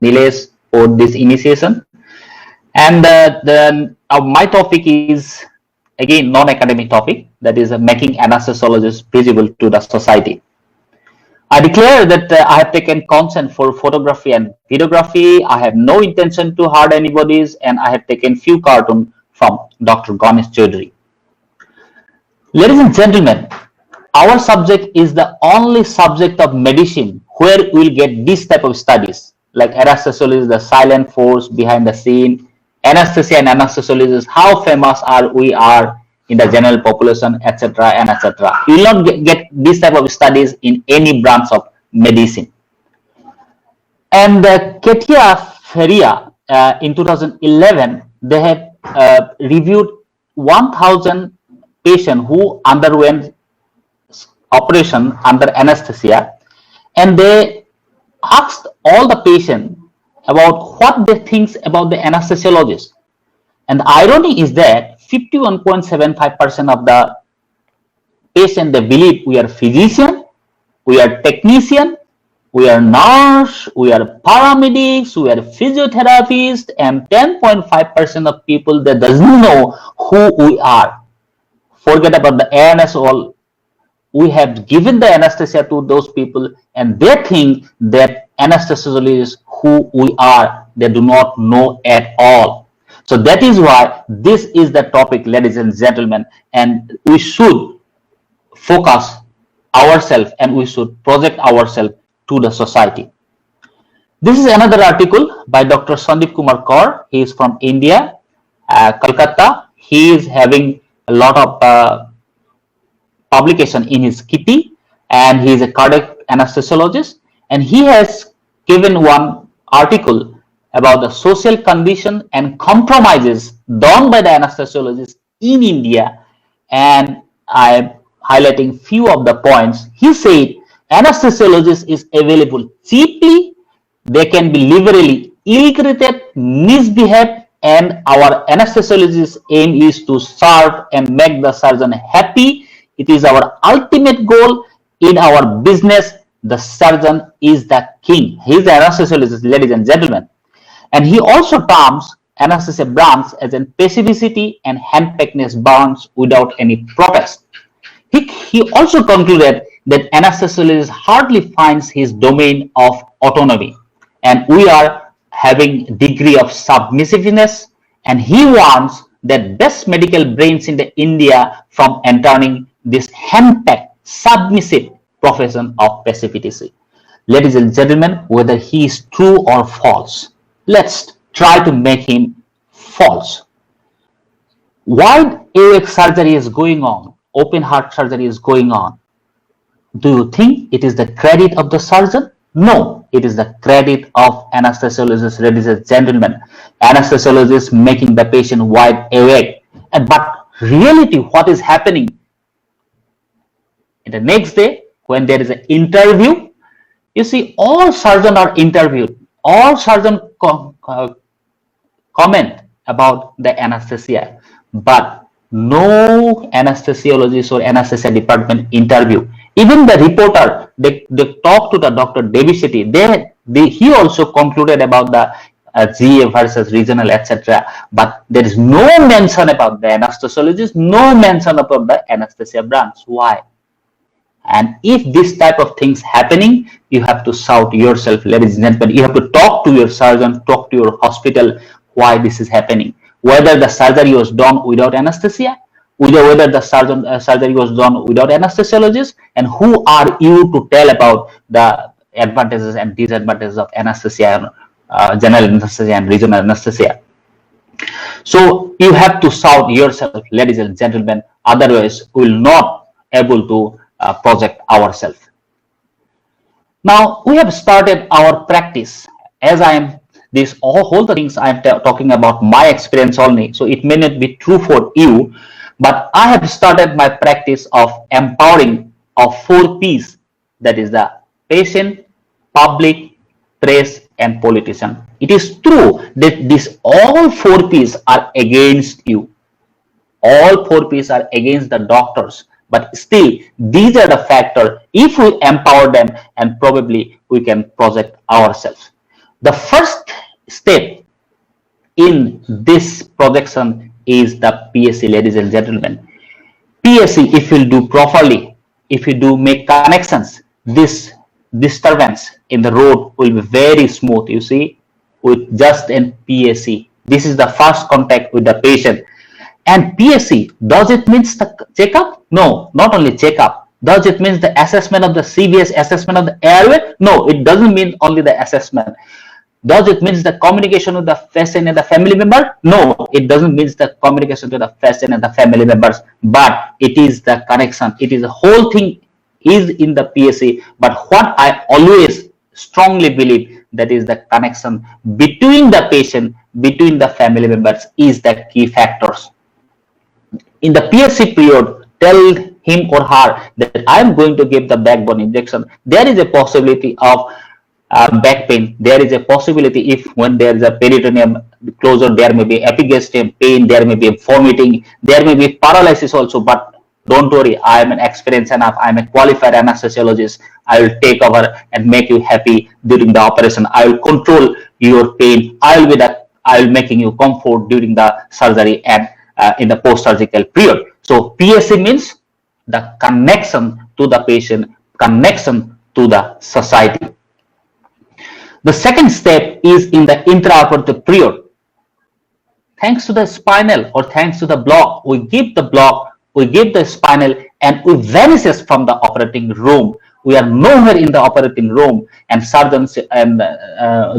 Nilesh for this initiation. And my topic is again non-academic topic, that is making anesthesiologists visible to the society. I declare that I have taken consent for photography and videography. I have no intention to hurt anybody's, and I have taken few cartoons from Dr. Ganesh Chaudhary. Ladies and gentlemen, our subject is the only subject of medicine where we will get this type of studies, like anesthesiology is the silent force behind the scene, anesthesia and anesthesiology, how famous we are in the general population, etc. and etc. You will not get this type of studies in any branch of medicine. And Ketia Feria in 2011, they have reviewed 1,000 patients who underwent operation under anesthesia, and they asked all the patients about what they think about the anesthesiologist. And the irony is that 51.75% of the patients, they believe we are physician, we are technician, we are nurse, we are paramedics, we are physiotherapists, and 10.5% of people that doesn't know who we are. Forget about the awareness. All we have given the anesthesia to those people, and they think that anesthesiology is who we are. They do not know at all. So that is why this is the topic, ladies and gentlemen, and we should focus ourselves and we should project ourselves to the society. This is another article by Dr. Sandeep Kumar Kaur. He is from India, Calcutta. He is having a lot of publication in his kitty, and he is a cardiac anesthesiologist, and he has given one article about the social condition and compromises done by the anesthesiologists in India, and I am highlighting few of the points. He said anesthesiologist is available cheaply, they can be liberally ill-treated, misbehave, and our anesthesiologist's aim is to serve and make the surgeon happy. It is our ultimate goal in our business. The surgeon is the king. He is the anesthesiologist, ladies and gentlemen. And he also terms anesthesia branch as in passivity and handpickness burns without any protest. He also concluded that anesthesiologist hardly finds his domain of autonomy, and we are having degree of submissiveness, and he warns that best medical brains in the India from entering this handpicked submissive profession of passivity. Ladies and gentlemen, whether he is true or false, let's try to make him false. Wide aortic surgery is going on, open heart surgery is going on. Do you think it is the credit of the surgeon? No, it is the credit of anesthesiologist, ladies and gentlemen. Anesthesiologist making the patient wide awake. But reality, what is happening? The next day, when there is an interview, you see all surgeons are interviewed. All surgeons comment about the anesthesia, but no anesthesiologist or anesthesia department interview. Even the reporter, they talk to the Dr. Devi Shetty. He also concluded about the GA versus regional, etc. But there is no mention about the anesthesiologist, no mention about the anesthesia branch. Why? And if this type of things happening, you have to shout yourself, ladies and gentlemen. You have to talk to your surgeon, talk to your hospital, why this is happening. Whether the surgery was done without anesthesia, whether the surgery was done without anesthesiologist, and who are you to tell about the advantages and disadvantages of anesthesia, general anesthesia and regional anesthesia. So you have to shout yourself, ladies and gentlemen, otherwise we will not able to project ourselves. Now we have started our practice. As I am this whole things I am talking about my experience only, so it may not be true for you, but I have started my practice of empowering of 4 P's, that is the patient, public, press, and politician. It is true that these all 4 P's are against you. All 4 P's are against the doctors. But still, these are the factors. If we empower them, and probably we can project ourselves. The first step in this projection is the PSC, ladies and gentlemen. PSC, if you do properly, if you do make connections, this disturbance in the road will be very smooth, you see, with just an PSC. This is the first contact with the patient. And PSC, does it mean the checkup? No, not only checkup. Does it mean the assessment of the CVS, assessment of the airway? No, it doesn't mean only the assessment. Does it mean the communication with the patient and the family member? No, it doesn't mean the communication with the patient and the family members, but it is the connection. It is the whole thing is in the PSC. But what I always strongly believe, that is the connection between the patient, between the family members is the key factors. In the PSC period, tell him or her that I am going to give the backbone injection. There is a possibility of back pain. There is a possibility if when there is a peritoneum closure, there may be epigastrium pain, there may be vomiting, there may be paralysis also. But don't worry, I am an experienced enough, I am a qualified anesthesiologist. I will take over and make you happy during the operation. I will control your pain. I will making you comfort during the surgery and in the post-surgical period. So PSC means the connection to the patient, connection to the society. The second step is in the intraoperative period. Thanks to the spinal or thanks to the block, we give the block, we give the spinal, and we vanishes from the operating room. We are nowhere in the operating room, and surgeons and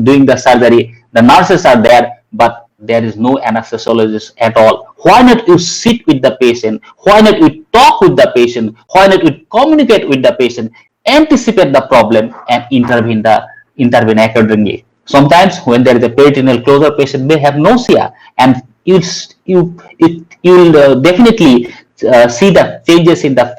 doing the surgery, the nurses are there, but there is no anesthesiologist at all. Why not you sit with the patient? Why not you talk with the patient? Why not you communicate with the patient, anticipate the problem, and intervene accordingly? Sometimes when there is a peritoneal closure, patient may have nausea, and you'll definitely see the changes in the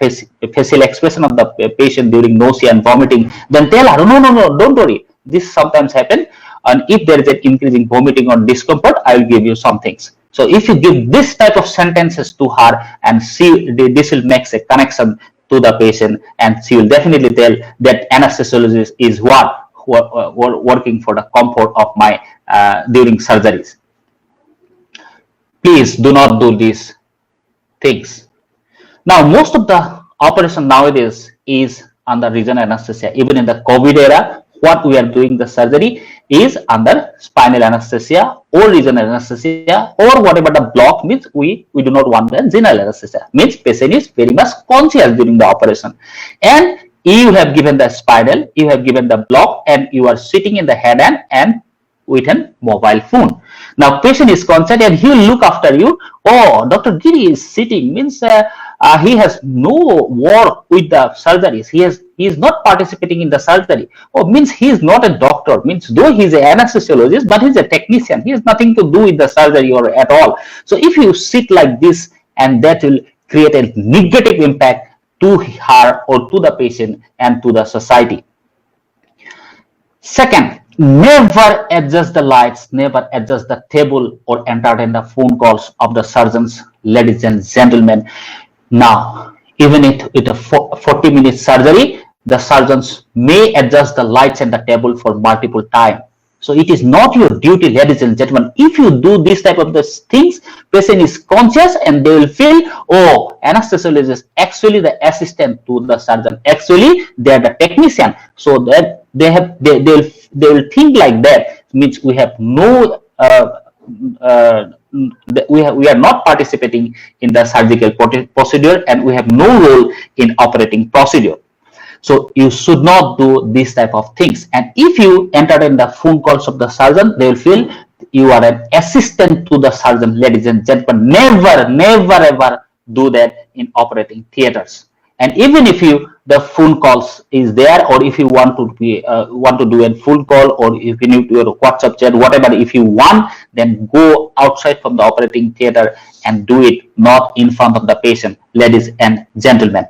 facial expression of the patient during nausea and vomiting. Then tell her, no, don't worry. This sometimes happens, and if there is an increasing vomiting or discomfort, I will give you some things. So if you give this type of sentences to her, and see, this will make a connection to the patient, and she will definitely tell that anesthesiologist is working for the comfort of my during surgeries. Please do not do these things. Now, most of the operation nowadays is under regional anesthesia. Even in the COVID era, what we are doing the surgery is under spinal anesthesia or regional anesthesia, or whatever the block means. We do not want the general anesthesia. Means patient is very much conscious during the operation, and you have given the spinal, you have given the block, and you are sitting in the head and with a mobile phone. Now patient is conscious and he will look after you. Oh, Dr. Giri is sitting, means he has no work with the surgeries. He is not participating in the surgery. Oh, means he is not a doctor. Means though he is an anesthesiologist, but he is a technician. He has nothing to do with the surgery or at all. So if you sit like this, and that will create a negative impact to her or to the patient and to the society. Second, never adjust the lights, never adjust the table or entertain the phone calls of the surgeons, ladies and gentlemen. Now, even with a 40-minute surgery, the surgeons may adjust the lights and the table for multiple times. So it is not your duty, ladies and gentlemen. If you do this type of things, patient is conscious and they will feel, oh, anesthesiologist actually the assistant to the surgeon. Actually, they are the technician. So that they will think like that. Means we have no we are not participating in the surgical procedure, and we have no role in operating procedure. So you should not do this type of things. And if you entertain the phone calls of the surgeon, they will feel you are an assistant to the surgeon, ladies and gentlemen. Never ever do that in operating theaters. And even if the phone calls is there, or if you want to do a phone call, or if you need to do a WhatsApp chat, whatever, if you want, then go outside from the operating theater and do it, not in front of the patient, ladies and gentlemen.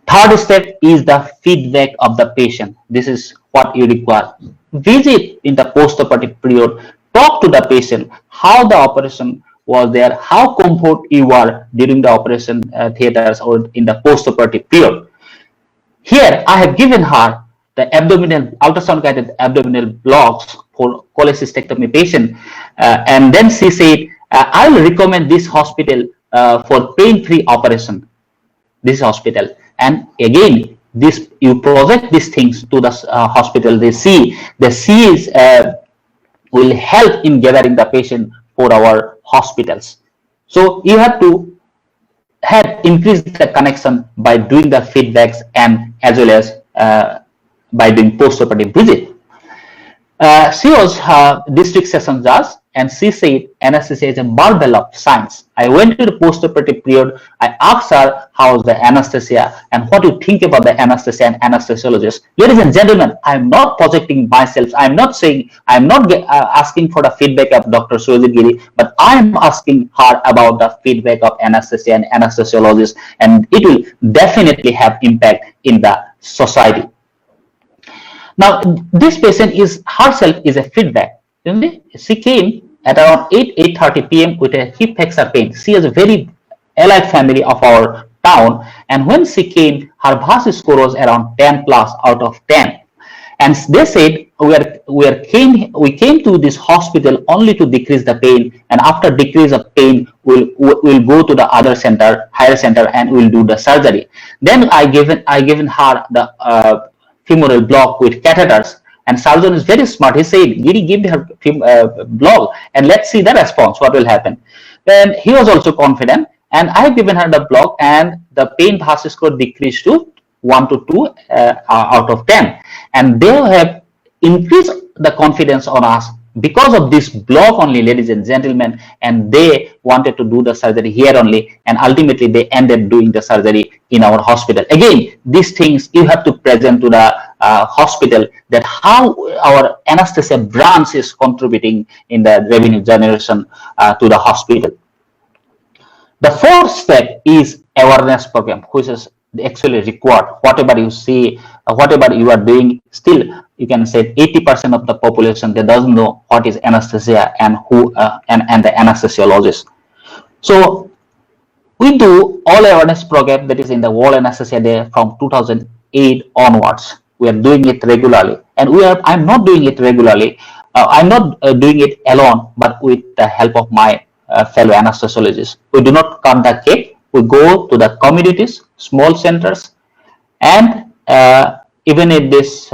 Third step is the feedback of the patient. This is what you require. Visit in the post-operative period. Talk to the patient how the operation was there, how comfort you are during the operation theaters or in the post-operative period. Here, I have given her the abdominal ultrasound guided abdominal blocks for cholecystectomy patient, and then she said, I will recommend this hospital for pain-free operation. This hospital, and again, this you project these things to the hospital. They see the C's will help in gathering the patient for our hospitals. So you have to have increased the connection by doing the feedbacks and as well as by doing post-operative visit. She was district session judge, and she said anesthesia is a marvel of science. I went to the post-operative period. I asked her how is the anesthesia and what do you think about the anesthesia and anesthesiologist. Ladies and gentlemen, I'm not projecting myself. I'm not saying, I'm not asking for the feedback of Dr. Surajit Giri, but I'm asking her about the feedback of anesthesia and anesthesiologist, and it will definitely have impact in the society. Now, this patient is herself is a feedback. She came at around 8:30 p.m. with a hip flexor pain. She is a very allied family of our town, and when she came, her VAS score was around 10 plus out of 10. And they said we came to this hospital only to decrease the pain, and after decrease of pain, we'll go to the other center, higher center, and we'll do the surgery. Then I given her the femoral block with catheters, and surgeon is very smart. He said, Giri, give her block and let's see the response, what will happen. Then he was also confident, and I have given her the block, and the pain VAS score decreased to 1 to 2 out of 10, and they have increased the confidence on us because of this block only, ladies and gentlemen, and they wanted to do the surgery here only, and ultimately they ended doing the surgery in our hospital. Again, these things you have to present to the hospital, that how our anesthesia branch is contributing in the revenue generation to the hospital. The fourth step is awareness program, which is actually required. Whatever you see, whatever you are doing, still you can say 80% of the population, they doesn't know what is anesthesia and who and the anesthesiologist. So we do all awareness program that is in the World Anesthesia Day from 2008 onwards. We are doing it regularly, and I'm not doing it regularly. I'm not doing it alone, but with the help of my fellow anesthesiologists. We do not come the cake. We go to the communities, small centers, and even in this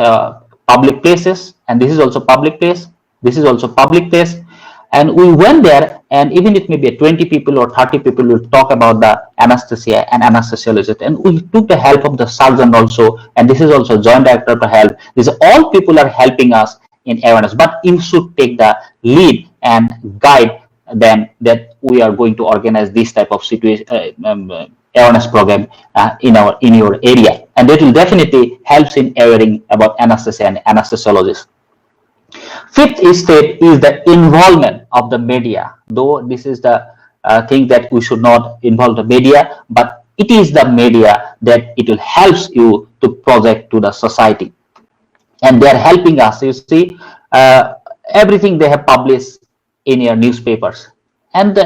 public places, and this is also public place, this is also public place, and we went there, and even it may be 20 people or 30 people will talk about the anesthesia and anesthesiologist, and we took the help of the surgeon also, and this is also joint director for help. These all people are helping us in awareness, but you should take the lead and guide them that we are going to organize this type of situation awareness program in your area, and that will definitely help in awareing about anesthesia and anesthesiologists. Fifth step is the involvement of the media. Though this is the thing that we should not involve the media, but it is the media that it will helps you to project to the society, and they are helping us. You see, everything they have published in your newspapers, and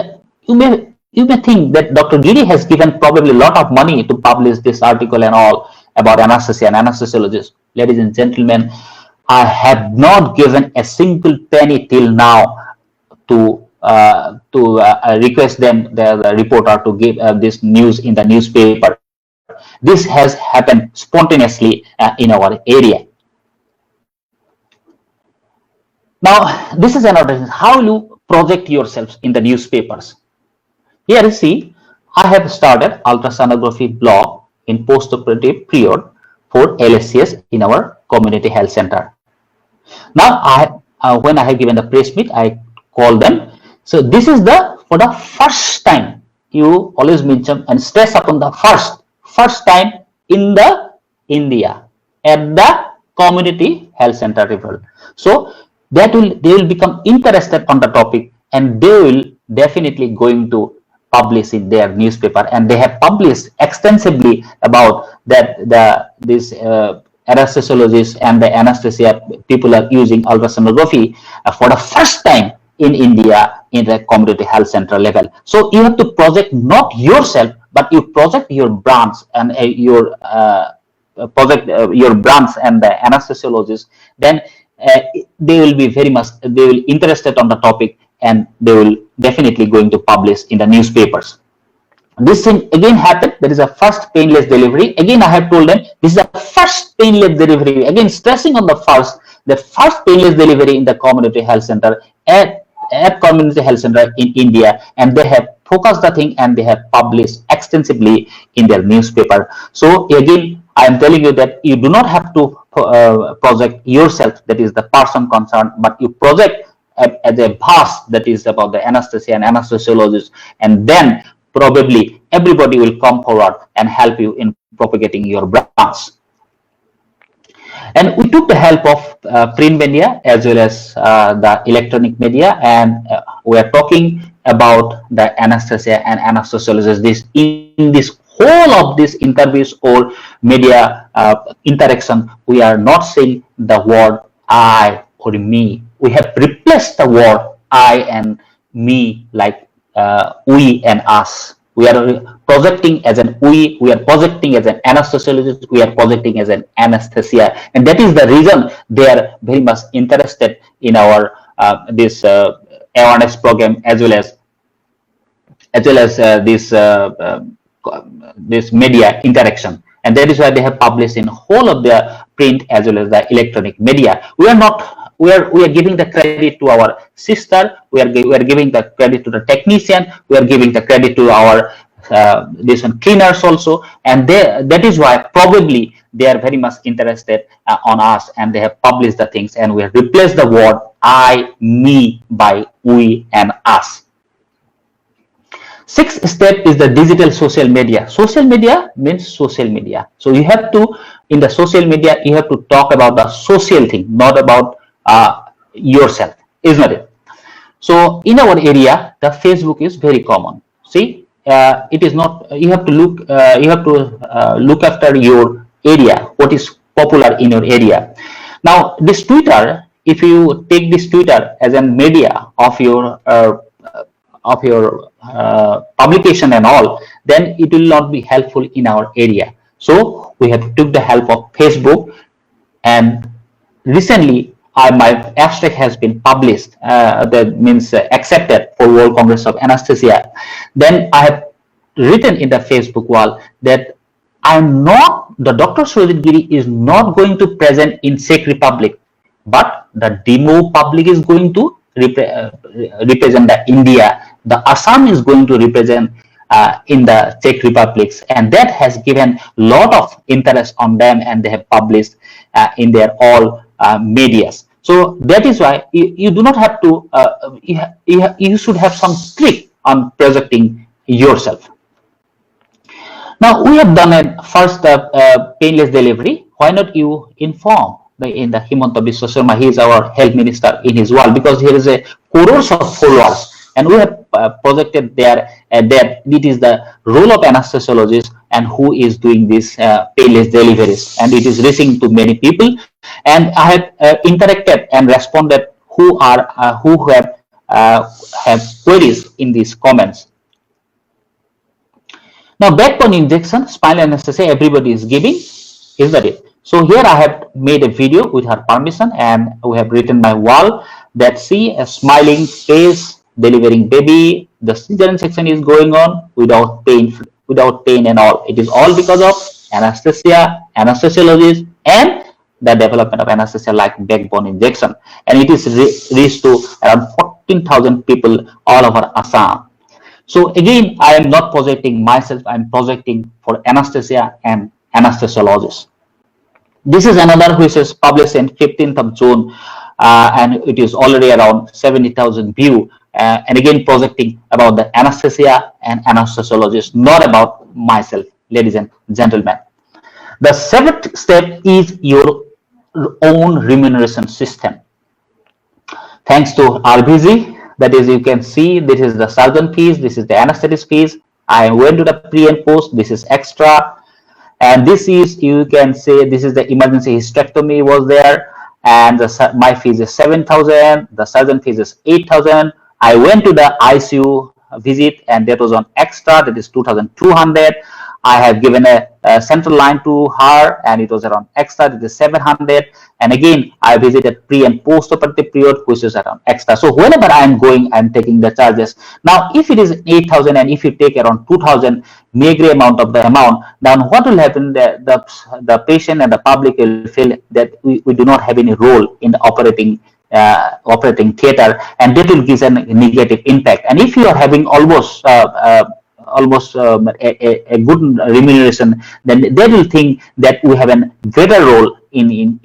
you may think that Dr. Giri has given probably a lot of money to publish this article and all about anesthesia and anesthesiologists. Ladies and gentlemen, I have not given a single penny till now to request them, the reporter, to give this news in the newspaper. This has happened spontaneously in our area. Now, this is another thing. How you project yourselves in the newspapers. Here you see, I have started ultrasonography blog in post-operative period for LSCS in our community health center. Now, when I have given the press meet, I call them. So this is for the first time. You always mention and stress upon the first time in the India at the community health center level. So they will become interested on the topic, and they will definitely going to publish in their newspaper, and they have published extensively about that this anesthesiologists and the anesthesia people are using ultrasonography for the first time in India in the community health center level. So you have to project not yourself, but you project your branch and your project your branch and the anesthesiologist, then they will be they will interested on the topic, and they will definitely going to publish in the newspapers. This thing again happened. There is a first painless delivery. Again, I have told them this is the first painless delivery. Again, stressing on the first painless delivery in the community health center at community health center in India, and they have focused the thing and they have published extensively in their newspaper. So again, I am telling you that you do not have to project yourself, that is the person concerned, but you project as a vast, that is about the anesthesia and anesthesiologist, and then probably everybody will come forward and help you in propagating your branch. And we took the help of print media as well as the electronic media, and we are talking about the anesthesia and anesthesiologist. In this whole of these interviews or media interaction, we are not saying the word I or me. We have replaced the word I and me, like we and us. We are projecting as an we are projecting as an anesthesiologist, we are projecting as an anesthesia, and that is the reason they are very much interested in our this awareness program, as well as this media interaction. And that is why they have published in whole of the print as well as the electronic media. We are giving the credit to our sister. We are giving the credit to the technician. We are giving the credit to our this one cleaners also, and that is why probably they are very much interested on us, and they have published the things, and we have replaced the word I, me by we and us. Sixth step is the digital social media. Social media means social media. So you have to, in the social media, you have to talk about the social thing, not about yourself, isn't it? So in our area, the Facebook is very common. See, it is not. You have to look. You have to look after your area. What is popular in your area? Now, this Twitter. If you take this Twitter as a media of your publication and all, then it will not be helpful in our area. So we have took the help of Facebook, and recently my abstract has been published, that means accepted for World Congress of Anesthesia. Then I have written in the Facebook wall that the Dr. Surajit Giri is not going to present in Czech Republic, but the demo public is going to represent the India. The Assam is going to represent in the Czech Republics, and that has given a lot of interest on them, and they have published in their all medias. So that is why you do not have to, you should have some trick on projecting yourself. Now we have done a first painless delivery. Why not you inform in the Himanta Biswa Sharma? He is our health minister in his world, because here is a crores of followers, and we have projected there that it is the role of anesthesiologist and who is doing this painless deliveries, and it is reaching to many people. And I have interacted and responded who have queries in these comments. Now, backbone injection, spinal anesthesia, everybody is giving, isn't it? So here I have made a video with her permission, and we have written my wall that see a smiling face, delivering baby, the cesarean section is going on without pain and all. It is all because of anesthesia, anesthesiologist, and the development of anesthesia like backbone injection. And it is reached to around 14,000 people all over Assam. So again, I am not projecting myself, I am projecting for anesthesia and anesthesiologists. This is another which is published in 15th of June, and it is already around 70,000 views. And again, projecting about the anesthesia and anesthesiologist, not about myself, ladies and gentlemen. The seventh step is your own remuneration system. Thanks to RBG, that is, you can see this is the surgeon fees, this is the anesthetist fees. I went to the pre and post, this is extra. And this is, you can say, this is the emergency hysterectomy was there. And my fees is 7,000, the surgeon fees is 8,000. I went to the ICU visit, and that was on extra, that is 2,200. I have given a central line to her, and it was around extra, it is 700. And again, I visited pre and post operative period, which is around extra. So whenever I am going, I am taking the charges. Now, if it is 8,000 and if you take around 2,000 meagre amount of the amount, then what will happen? The patient and the public will feel that we do not have any role in the operating theater, and that will give a negative impact. And if you are having almost a good remuneration, then they will think that we have a greater role in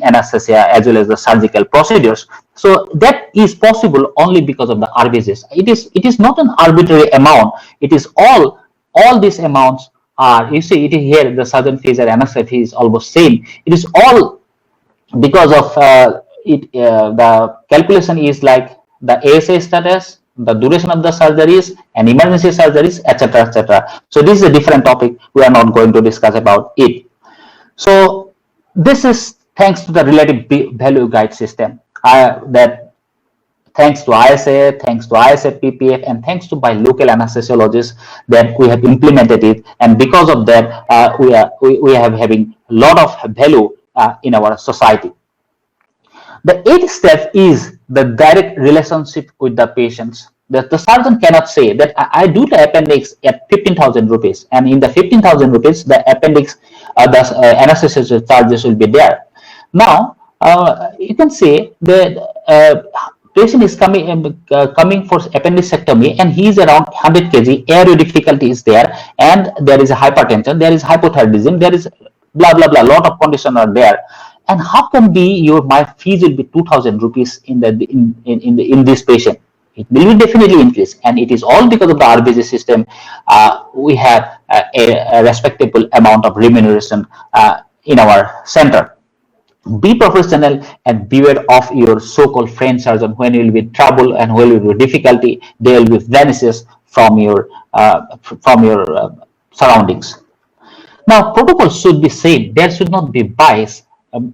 anesthesia as well as the surgical procedures. So that is possible only because of the RBGs. It is not an arbitrary amount. It is all these amounts are, you see, it is here the surgeon fees and anesthesia fees almost same. It is all because of the calculation is like the ASA status, the duration of the surgeries and emergency surgeries, etc., etc. So this is a different topic. We are not going to discuss about it. So this is thanks to the relative value guide system that thanks to ISA, thanks to ISA PPF, and thanks to by local anesthesiologists that we have implemented it, and because of that, we are having a lot of value in our society. The eighth step is the direct relationship with the patients. The surgeon cannot say that I do the appendix at 15,000 rupees, and in the 15,000 rupees, the appendix, the anesthesia charges will be there. Now, you can say that patient is coming for appendicectomy, and he is around 100 kg. Aero difficulty is there, and there is a hypertension, there is hypothyroidism, there is blah blah blah. Lot of conditions are there. And how can be my fees will be 2,000 rupees in this patient? It will be definitely increase, and it is all because of the RBG system. We have a respectable amount of remuneration in our center. Be professional and beware of your so-called friend surgeon. When you will be trouble and when you will be difficulty, they will be vanishes from your surroundings. Now, protocol should be same. There should not be bias.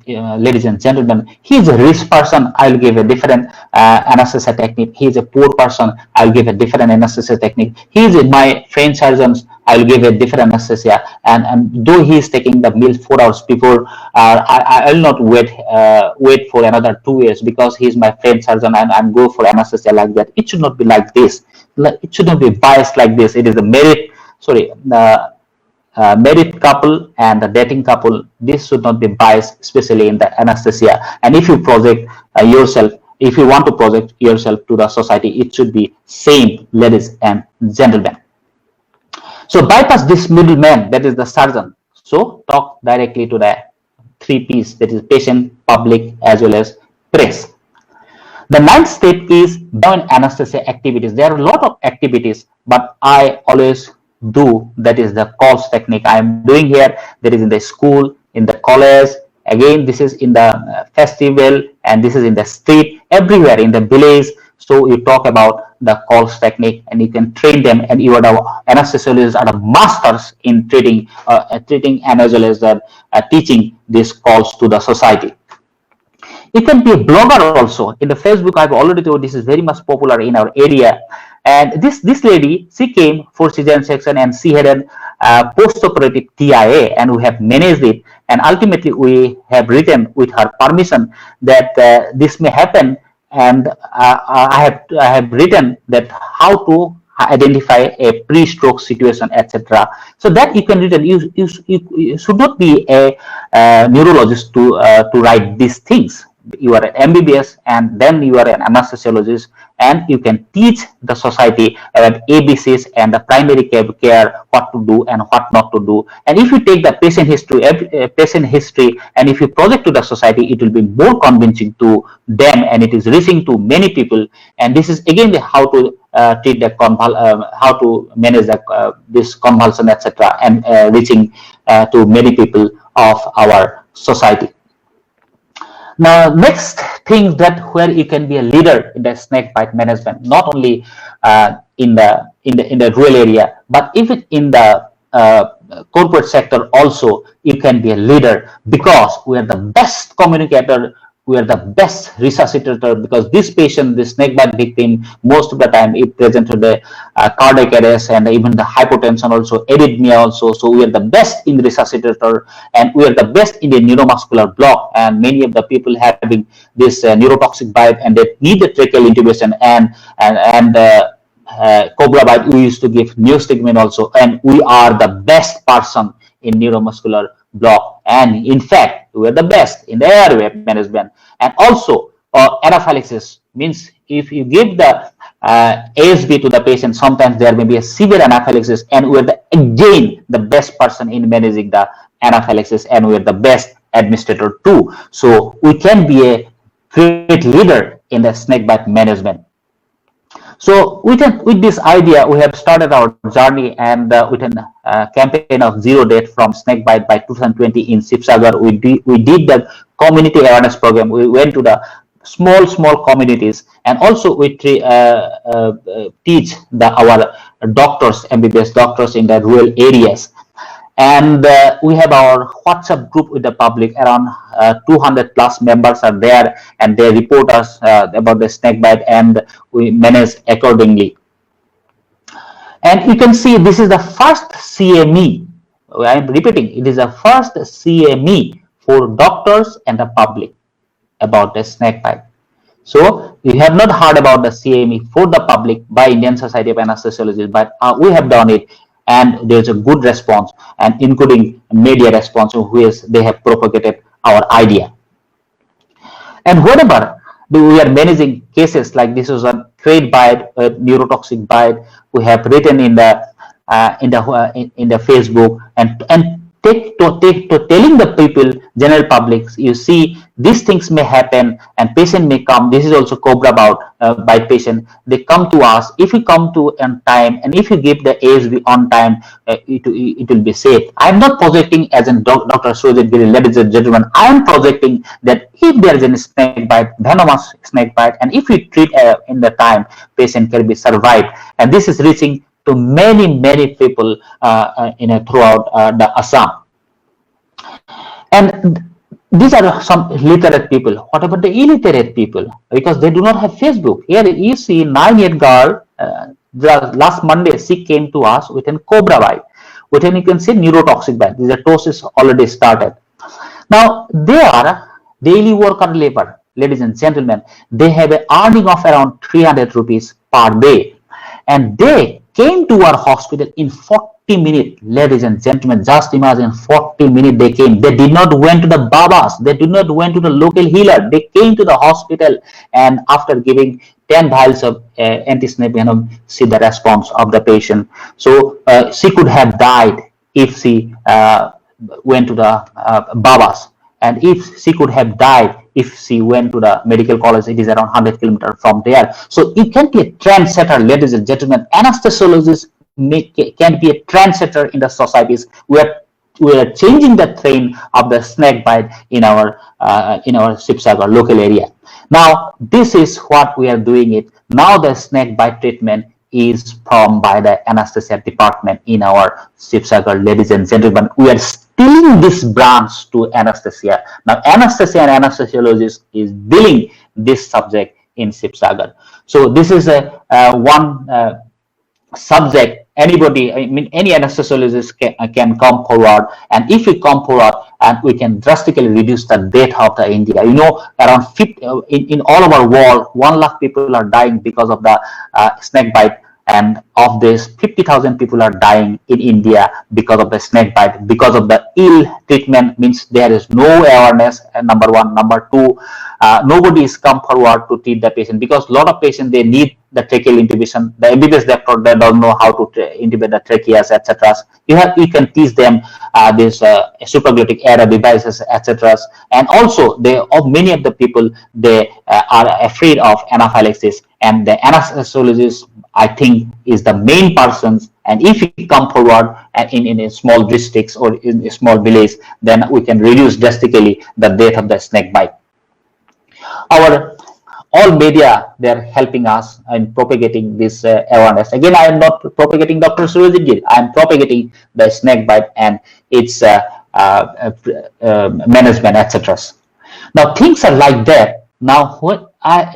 Ladies and gentlemen, he is a rich person, I'll give a different anesthesia technique. He is a poor person, I'll give a different anesthesia technique. He is my friend surgeons, I'll give a different anesthesia. And though he is taking the meal 4 hours before, I will not wait for another 2 years because he is my friend surgeon and go for anesthesia like that. It should not be like this. It should not be biased like this. It is a married couple and the dating couple. This should not be biased, especially in the anesthesia. And if you project yourself, if you want to project yourself to the society, it should be same, ladies and gentlemen. So bypass this middleman, that is the surgeon. So talk directly to the 3 P's, that is patient, public, as well as press. The 9th step is beyond anesthesia activities. There are a lot of activities, but I always do, that is the calls technique I am doing here. That is in the school, in the college, again this is in the festival, and this is in the street, everywhere in the village. So you talk about the calls technique, and you can train them, and you are the anesthesiologists are the masters in treating and as well as teaching these calls to the society. You can be a blogger also. In the Facebook, I've already told this is very much popular in our area. And this lady, she came for cesarean section, and she had a post-operative TIA, and we have managed it. And ultimately, we have written with her permission that this may happen. And I have written that how to identify a pre-stroke situation, etc. So that you can written. You should not be a neurologist to write these things. You are an MBBS, and then you are an anesthesiologist, and you can teach the society about ABCs and the primary care, what to do and what not to do. And if you take the patient history, and if you project to the society, it will be more convincing to them, and it is reaching to many people. And this is again how to treat the how to manage this convulsion, etc., and reaching to many people of our society. Now, next thing that where you can be a leader in the snake bite management, not only in the rural area, but even in the corporate sector also, you can be a leader, because we are the best communicator we are the best resuscitator, because this patient, this snake bite victim, most of the time it presented a cardiac arrest and even the hypotension, also arrhythmia also. So we are the best in resuscitator, and we are the best in the neuromuscular block. And many of the people having this neurotoxic bite and they need the tracheal intubation and cobra bite, we used to give neostigmine also, and we are the best person in neuromuscular block. And in fact, we are the best in the airway management. And also anaphylaxis means if you give the ASB to the patient, sometimes there may be a severe anaphylaxis, and we are again the best person in managing the anaphylaxis, and we are the best administrator too. So we can be a great leader in the snake bite management. So with this idea, we have started our journey, and with a campaign of zero death from snake bite by 2020 in Sibsagar. We did the community awareness program. We went to the small communities, and also we teach our doctors, MBBS doctors in the rural areas. And we have our WhatsApp group with the public. Around 200 plus members are there, and they report us about the snake bite, and we manage accordingly. And you can see this is the first CME. I am repeating, it is the first CME for doctors and the public about the snake bite. So we have not heard about the CME for the public by Indian Society of Anaesthesiologists, but we have done it. And there's a good response, and including media response, which they have propagated our idea. And whenever we are managing cases like this was a trade bite, a neurotoxic bite, we have written in the Facebook and telling the people, general public, you see these things may happen and patient may come. This is also cobra bite patient. They come to us. If you come to on time and if you give the ASB on time, it will be safe. I am not projecting as in Dr. Surajit, Giri, ladies and gentlemen. I am projecting that if there is a snake bite, venomous snake bite, and if we treat in the time, patient can be survived. And this is reaching to many people throughout the Assam. And these are some literate people. What about the illiterate people? Because they do not have Facebook. Here you see 9-year girl, last Monday she came to us with a cobra bite. With an, you can see neurotoxic bite. The tosis already started. Now they are daily worker labor, ladies and gentlemen. They have an earning of around 300 rupees per day. And they came to our hospital in 40 minutes, ladies and gentlemen. Just imagine, 40 minutes they came. They did not went to the babas. They did not went to the local healer. They came to the hospital, and after giving 10 vials of anti-snake venom, see the response of the patient. So she could have died if she went to the babas, and if she could have died if she went to the medical college. It is around 100 kilometers from there. So it can be a trendsetter, ladies and gentlemen. Anesthesiologists can be a trendsetter in the societies. We are changing the trend of the snake bite in our Sibsagar local area. Now this is what we are doing it. Now the snake bite treatment is performed by the anesthesia department in our Sibsagar, ladies and gentlemen. We are stealing this branch to anesthesia. Now anesthesia and anesthesiologist is billing this subject in Sibsagar. So this is a one subject. Anybody, I mean, any anesthesiologist can come forward, and if we come forward, and we can drastically reduce the death of the India. You know, around 50 in all over world, 1 lakh people are dying because of the snake bite, and of this, 50,000 people are dying in India because of the snake bite, because of the ill treatment. Means there is no awareness. Number one, number two, nobody is come forward to treat the patient, because a lot of patients, they need the tracheal intubation. The MBBS doctor, they don't know how to intubate the tracheas, etc. You can teach them this supraglottic air devices, etc. And also, many of the people, they are afraid of anaphylaxis, and the anesthesiologist, I think, is the main persons. And if you come forward and in small districts or in a small village, then we can reduce drastically the death of the snake bite. All media, they are helping us in propagating this awareness. Again, I am not propagating Dr. Surajit. I am propagating the snake bite and its management, etc. Now things are like that. Now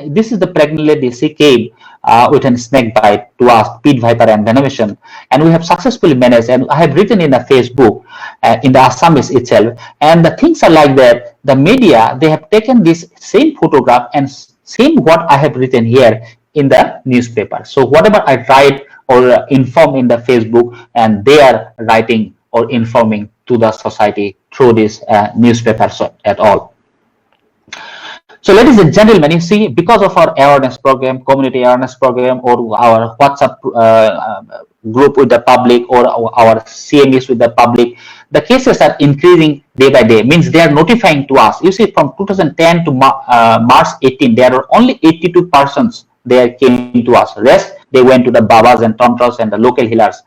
this is the pregnant lady. She came with a snake bite to us, pit viper and venomation, and we have successfully managed. And I have written in a Facebook in the Assamese itself, and the things are like that. The media, they have taken this same photograph and same what I have written here in the newspaper. So whatever I write or inform in the Facebook, and they are writing or informing to the society through this newspaper at all. So, ladies and gentlemen, you see, because of our awareness program, community awareness program, or our WhatsApp group with the public, or our CMEs with the public, the cases are increasing day by day. Means they are notifying to us. You see, from 2010 to March 18, there are only 82 persons there came to us. Rest, they went to the Babas and Tantras and the local healers.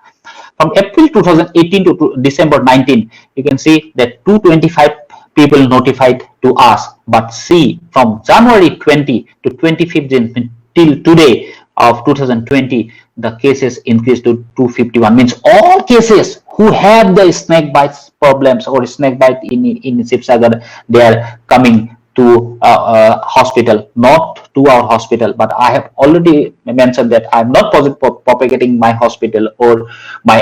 From April 2018 to December 19, you can see that 225 people notified to us. But see, from January 20 to 25th June till today of 2020, the cases increased to 251. Means all cases who have the snake bites problems or snake bite in Sibsagar, they are coming to hospital, not to our hospital. But I have already mentioned that I'm not propagating my hospital or my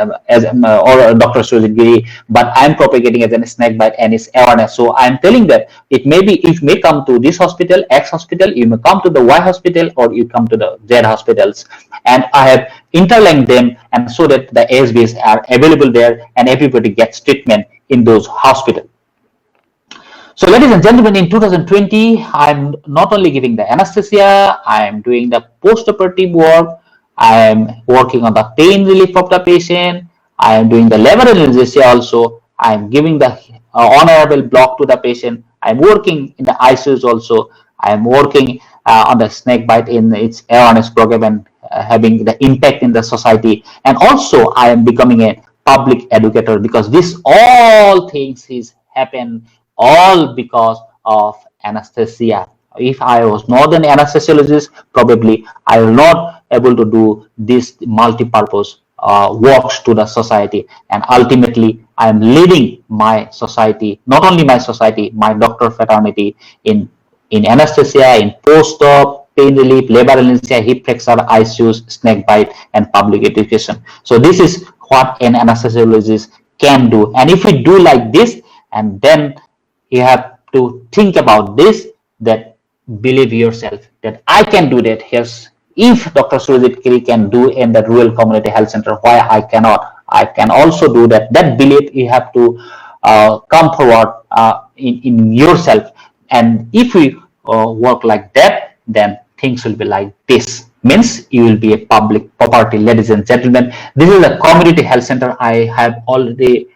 or Dr. Surajit Giri, but I'm propagating as a snake bite and its awareness. So I'm telling that it may come to this hospital, X hospital, you may come to the Y hospital, or you come to the Z hospitals, and I have interlinked them, and so that the ASBs are available there and everybody gets treatment in those hospitals. So, ladies and gentlemen, in 2020, I'm not only giving the anesthesia, I'm doing the post-operative work, I'm working on the pain relief of the patient, I'm doing the labor anesthesia also, I'm giving the honorable block to the patient, I'm working in the ICUs also, I'm working on the snake bite in its awareness program and having the impact in the society. And also, I am becoming a public educator, because this all things is happen all because of anesthesia. If I was not an anesthesiologist, probably I will not able to do this multi-purpose works to the society. And ultimately, I am leading my society, not only my society, my doctor fraternity in anesthesia, in post-op, pain relief, labor anesthesia, hip flexor, ICUs, snake bite, and public education. So this is what an anesthesiologist can do. And if we do like this, and then you have to think about this, that believe yourself that I can do that. Yes, if Dr. Surajit Giri can do in the rural community health center, why I cannot? I can also do that. That belief you have to come forward in yourself. And if we work like that, then things will be like this. Means you will be a public property. Ladies and gentlemen, this is a community health center. I have already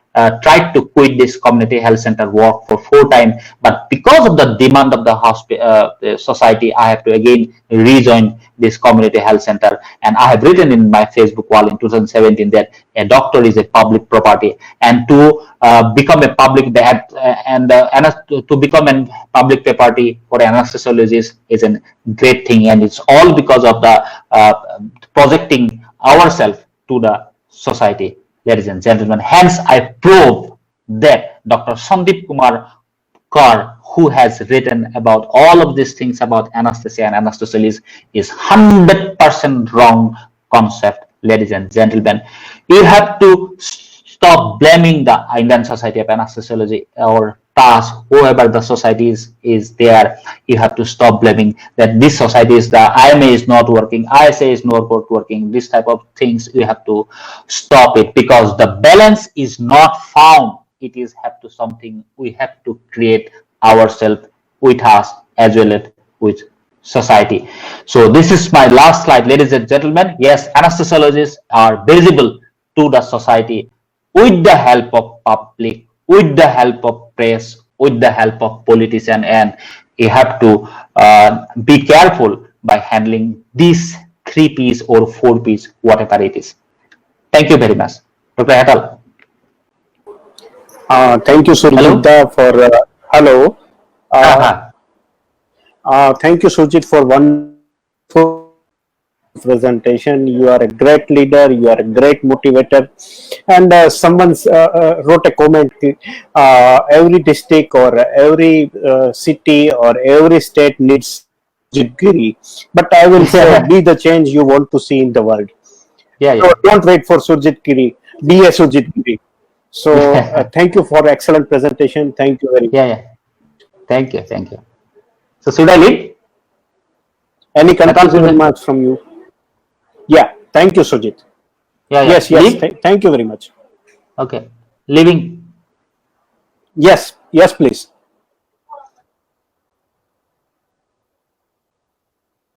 tried to quit this community health center work for 4 times, but because of the demand of the society, I have to again rejoin this community health center. And I have written in my Facebook wall in 2017 that a doctor is a public property, and to become a public to become a public property for an anesthesiologist is a great thing, and it's all because of the projecting ourselves to the society. Ladies and gentlemen, hence I prove that Dr. Sandeep Kumar Kar, who has written about all of these things about anesthesia and anesthesiology, is 100% wrong concept. Ladies and gentlemen, you have to stop blaming the Indian Society of Anesthesiology or TAS, whoever the society is there. You have to stop blaming that this society is, the IMA is not working, ISA is not working, this type of things. You have to stop it, because the balance is not found. It is have to something we have to create ourselves with us as well as with society. So this is my last slide, ladies and gentlemen. Yes, anesthesiologists are visible to the society with the help of public, with the help of press, with the help of politicians, and you have to be careful by handling these 3 P's or 4 P's, whatever it is. Thank you very much. Dr. Hetal. Thank you, Surajit, for hello. Thank you, Surajit, for wonderful presentation. You are a great leader. You are a great motivator. And someone wrote a comment. Every district or every city or every state needs Surajit Giri, but I will say, be the change you want to see in the world. Yeah, So yeah, don't wait for Surajit Giri. Be a Surajit Giri. So yeah, thank you for excellent presentation. Thank you very much. yeah, yeah. Thank you, thank you. So should I leave? Any I thought conclusive should I? remarks from you? Yeah. Thank you, Surajit. Yeah, yeah. Yes, yes. Leave. Thank you very much. Okay. Leaving. Yes, yes, please.